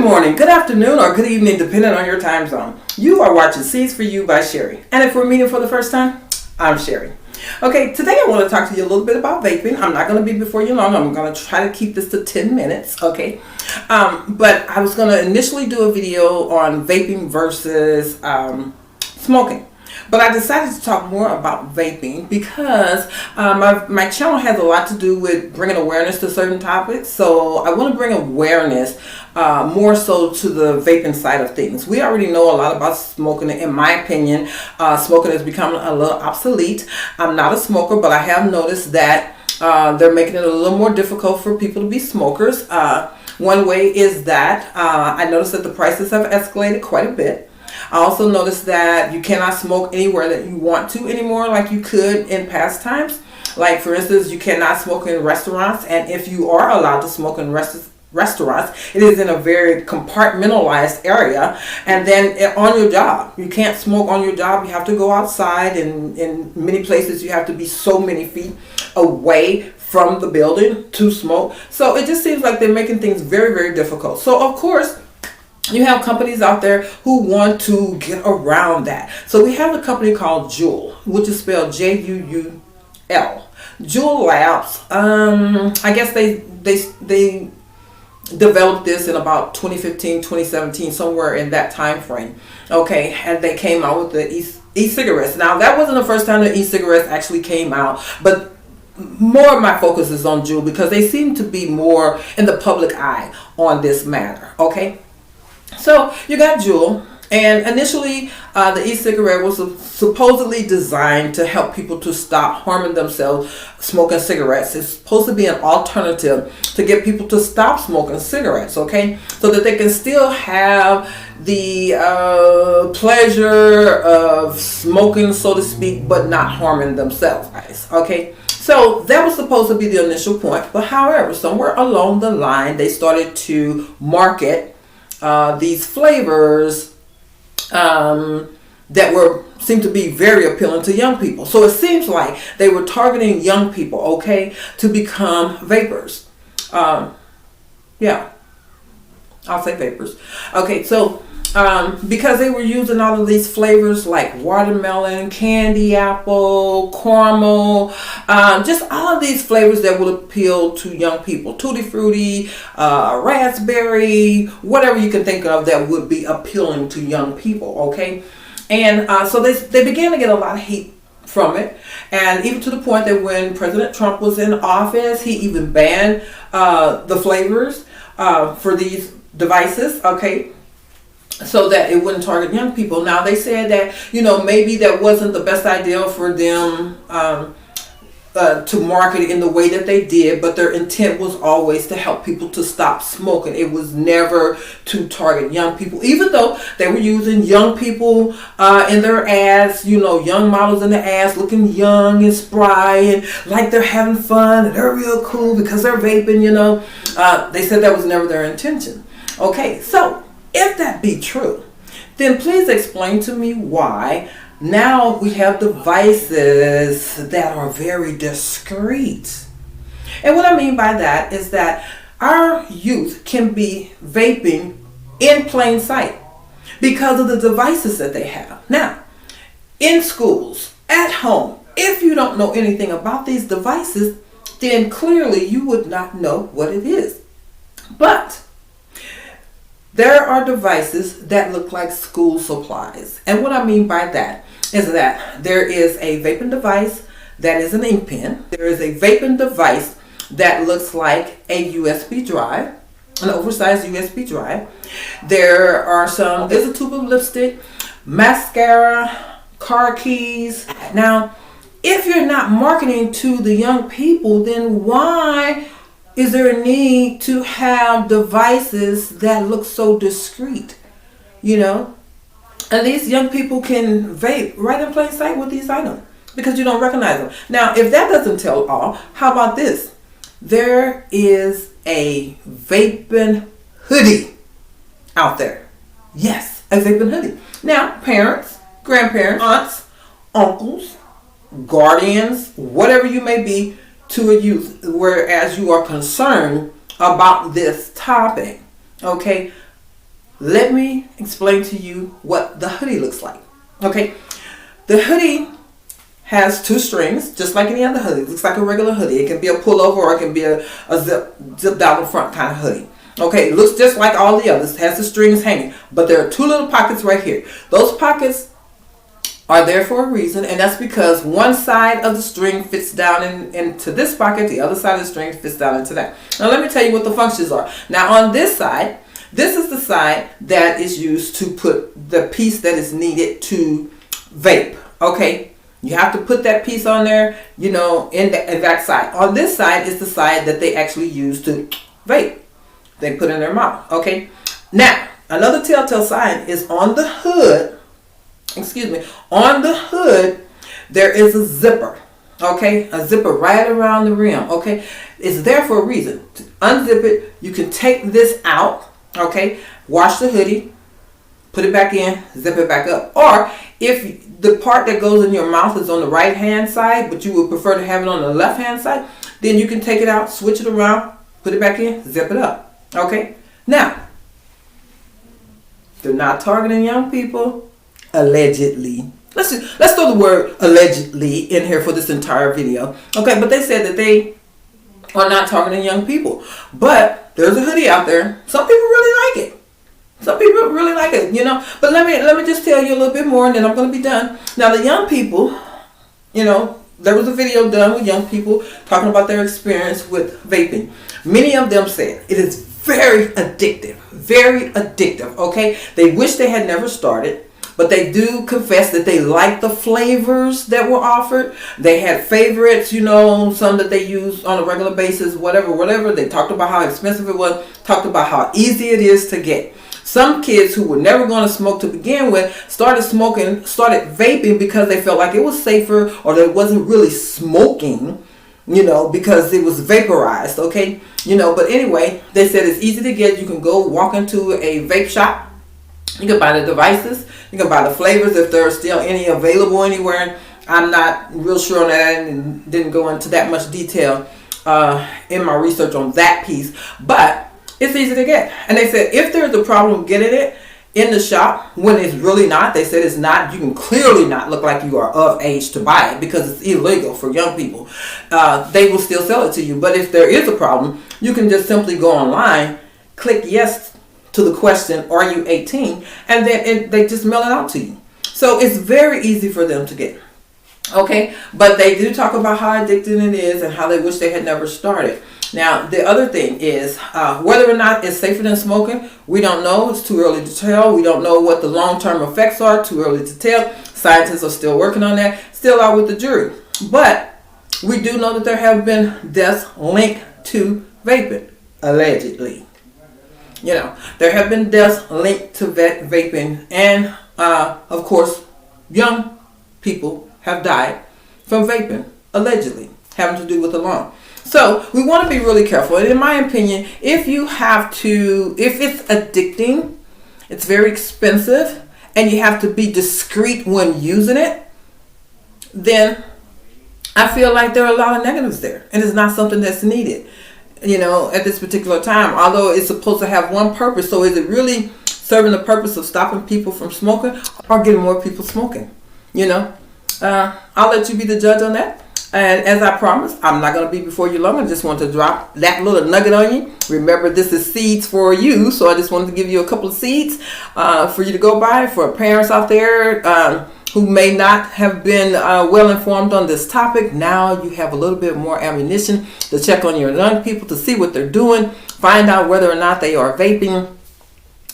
morning, good afternoon, or good evening, depending on your time zone. You are watching Seeds for You by Sherry. And if we're meeting for the first time, I'm Sherry. Okay, today I want to talk to you a little bit about vaping. I'm not going to be before you long. I'm going to try to keep this to 10 minutes, okay? But I was going to initially do a video on vaping versus smoking. But I decided to talk more about vaping because my channel has a lot to do with bringing awareness to certain topics. So I want to bring awareness more so to the vaping side of things. We already know a lot about smoking. In my opinion, smoking has become a little obsolete. I'm not a smoker, but I have noticed that they're making it a little more difficult for people to be smokers. One way is that I noticed that the prices have escalated quite a bit. I also noticed that you cannot smoke anywhere that you want to anymore like you could in past times. Like, for instance, you cannot smoke in restaurants, and if you are allowed to smoke in restaurants, it is in a very compartmentalized area. And then on your job, you can't smoke on your job. You have to go outside, and in many places you have to be so many feet away from the building to smoke. So it just seems like they're making things very, very difficult. So of course, you have companies out there who want to get around that. So we have a company called Juul, which is spelled Juul. Juul Labs. I guess they developed this in about 2015, 2017, somewhere in that time frame. Okay, and they came out with the e-cigarettes. Now, that wasn't the first time the e-cigarettes actually came out, but more of my focus is on Juul because they seem to be more in the public eye on this matter. Okay. So you got Juul, and initially the e-cigarette was supposedly designed to help people to stop harming themselves smoking cigarettes. It's supposed to be an alternative to get people to stop smoking cigarettes, okay? So that they can still have the pleasure of smoking, so to speak, but not harming themselves, okay? So that was supposed to be the initial point, but however, somewhere along the line, they started to market these flavors that seemed to be very appealing to young people. So it seems like they were targeting young people, okay, to become vapors. Yeah, I'll say vapors. Okay, so because they were using all of these flavors like watermelon, candy apple, caramel, just all of these flavors that would appeal to young people. Tutti Frutti, raspberry, whatever you can think of that would be appealing to young people, okay? And so they began to get a lot of heat from it, and even to the point that when President Trump was in office, he even banned the flavors for these devices, okay, so that it wouldn't target young people. Now, they said that, maybe that wasn't the best idea for them to market it in the way that they did, but their intent was always to help people to stop smoking. It was never to target young people, even though they were using young people in their ads, young models in the ads looking young and spry and like they're having fun and they're real cool because they're vaping, They said that was never their intention. Okay, so if that be true, then please explain to me why now we have devices that are very discreet. And what I mean by that is that our youth can be vaping in plain sight because of the devices that they have. Now, in schools, at home, if you don't know anything about these devices, then clearly you would not know what it is. But there are devices that look like school supplies. And what I mean by that is that there is a vaping device that is an ink pen. There is a vaping device that looks like a USB drive, an oversized USB drive. There's a tube of lipstick, mascara, car keys. Now, if you're not marketing to the young people, then why is there a need to have devices that look so discreet? And these young people can vape right in plain sight with these items because you don't recognize them. Now, if that doesn't tell all, how about this? There is a vaping hoodie out there. Yes, a vaping hoodie. Now, parents, grandparents, aunts, uncles, guardians, whatever you may be to a youth, whereas you are concerned about this topic, okay, let me explain to you what the hoodie looks like. Okay, the hoodie has 2 strings, just like any other hoodie. It looks like a regular hoodie. It can be a pullover or it can be a zip down the front kind of hoodie. Okay, it looks just like all the others. It has the strings hanging, but there are 2 little pockets right here. Those pockets are there for a reason, and that's because one side of the string fits down into this pocket, the other side of the string fits down into that. Now let me tell you what the functions are. Now on this side, this is the side that is used to put the piece that is needed to vape. Okay, you have to put that piece on there, you know, in that side. On this side is the side that they actually use to vape. They put in their mouth. Okay, now another telltale sign is on the hood. Excuse me. On the hood, there is a zipper. Okay, a zipper right around the rim. Okay, it's there for a reason. To unzip it, you can take this out. Okay, wash the hoodie, put it back in, zip it back up. Or if the part that goes in your mouth is on the right hand side, but you would prefer to have it on the left hand side, then you can take it out, switch it around, put it back in, zip it up. Okay, now they're not targeting young people, allegedly. Let's throw the word allegedly in here for this entire video. Okay, but they said that they are not targeting young people. But there's a hoodie out there. Some people really like it. Some people really like it, you know. But let me just tell you a little bit more, and then I'm going to be done. Now, the young people, you know, there was a video done with young people talking about their experience with vaping. Many of them said it is very addictive. Very addictive, okay? They wish they had never started. But they do confess that they like the flavors that were offered. They had favorites, you know, some that they use on a regular basis, whatever. They talked about how expensive it was, talked about how easy it is to get. Some kids who were never going to smoke to begin with started vaping because they felt like it was safer, or that it wasn't really smoking, you know, because it was vaporized, okay? You know, but anyway, they said it's easy to get. You can go walk into a vape shop. You can buy the devices. You can buy the flavors if there are still any available anywhere. I'm not real sure on that and didn't go into that much detail in my research on that piece. But it's easy to get. And they said if there's a problem getting it in the shop, when it's really not, they said it's not, you can clearly not look like you are of age to buy it because it's illegal for young people. They will still sell it to you. But if there is a problem, you can just simply go online, click yes to the question, are you 18? And then they just mail it out to you. So it's very easy for them to get. Okay, but they do talk about how addictive it is and how they wish they had never started. Now, the other thing is whether or not it's safer than smoking, we don't know. It's too early to tell. We don't know what the long-term effects are. Too early to tell. Scientists are still working on that. Still out with the jury. But we do know that there have been deaths linked to vaping, allegedly. You know, there have been deaths linked to vaping, and of course, young people have died from vaping, allegedly, having to do with the lung. So we want to be really careful. And in my opinion, if it's addicting, it's very expensive, and you have to be discreet when using it, then I feel like there are a lot of negatives there, and it's not something that's needed, you know, at this particular time, although it's supposed to have one purpose. So is it really serving the purpose of stopping people from smoking or getting more people smoking? You know, I'll let you be the judge on that. And as I promised, I'm not going to be before you long. I just want to drop that little nugget on you. Remember, this is seeds for you. So I just wanted to give you a couple of seeds for you to go by, for parents out there who may not have been well informed on this topic. Now you have a little bit more ammunition to check on your young people, to see what they're doing, find out whether or not they are vaping,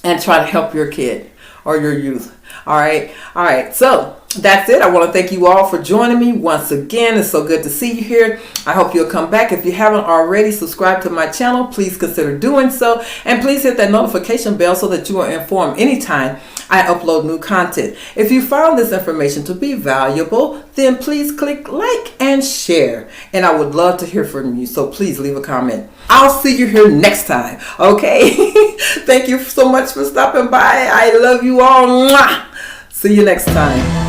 and try to help your kid or your youth. All right. So that's it. I want to thank you all for joining me once again. It's so good to see you here. I hope you'll come back. If you haven't already subscribed to my channel, please consider doing so. And please hit that notification bell so that you are informed anytime I upload new content. If you found this information to be valuable, then please click like and share. And I would love to hear from you. So please leave a comment. I'll see you here next time. Okay? Thank you so much for stopping by. I love you all. Mwah! See you next time.